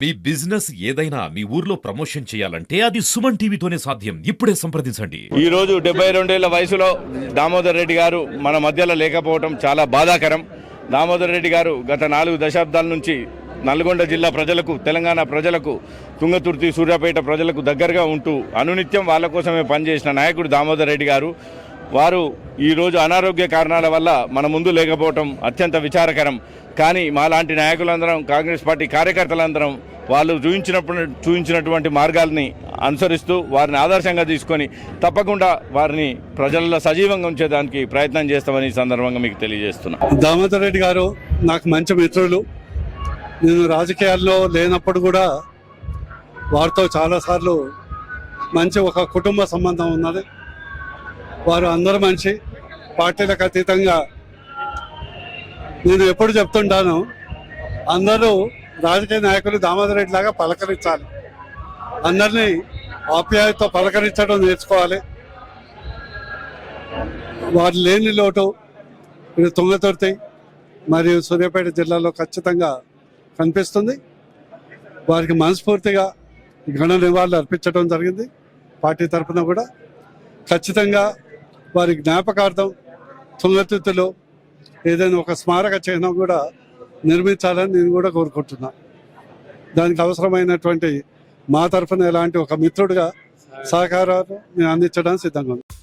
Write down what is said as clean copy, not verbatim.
మీ business ఏదైనా మీ ఊర్లో promotion చేయాలంటే అది సుమన్ టీవీతోనే సాధ్యం. ఇప్పుడే సంప్రదించండి. ఈ రోజు 72 ఏళ్ల వయసులో దామోదర్ రెడ్డి గారు మన మధ్యలో లేకపోవడం చాలా బాధాకరం. దామోదర్ రెడ్డి గారు గత 4 దశాబ్దాల నుంచి నల్గొండ జిల్లా ప్రజలకు, తెలంగాణ ప్రజలకు, తుంగతుర్తి, సూర్యాపేట ప్రజలకు దగ్గరగా ఉంటూ అనునిత్యం వాళ్ళ కోసమే పనిచేసిన నాయకుడు దామోదర్ రెడ్డి గారు. వారు ఈరోజు అనారోగ్య కారణాల వల్ల మన ముందు లేకపోవటం అత్యంత విచారకరం. కానీ మాలాంటి నాయకులందరం, కాంగ్రెస్ పార్టీ కార్యకర్తలందరం వాళ్ళు చూపించినటువంటి మార్గాల్ని అనుసరిస్తూ వారిని ఆదర్శంగా తీసుకొని తప్పకుండా వారిని ప్రజల్లో సజీవంగా ఉంచేదానికి ప్రయత్నం చేస్తామని ఈ సందర్భంగా మీకు తెలియజేస్తున్నా. దామోదర్ రెడ్డి గారు నాకు మంచి మిత్రులు. నేను రాజకీయాల్లో లేనప్పుడు కూడా వారితో చాలాసార్లు మంచి ఒక కుటుంబ సంబంధం ఉన్నది. వారు అందరూ మంచి, పార్టీలకు అతీతంగా. నేను ఎప్పుడు చెప్తుంటాను, అందరూ రాజకీయ నాయకులు దామోదర్ రెడ్డి లాగా పలకరించాలి, అందరినీ ఆప్యాయతతో పలకరించడం నేర్చుకోవాలి. వారు లేని లోటు ఇది తుంగతుర్తి మరియు సూర్యాపేట జిల్లాలో ఖచ్చితంగా కనిపిస్తుంది. వారికి మనస్ఫూర్తిగా ఘన నివాళులు అర్పించడం జరిగింది. పార్టీ తరఫున కూడా ఖచ్చితంగా వారి జ్ఞాపకార్థం తుంగతుర్తిలో ఏదైనా ఒక స్మారక చిహ్నం కూడా నిర్మించాలని నేను కూడా కోరుకుంటున్నా. దానికి అవసరమైనటువంటి మా తరఫున ఎలాంటి ఒక మిత్రుడిగా సహకారాలు నేను అందించడానికి సిద్ధంగా ఉన్నాను.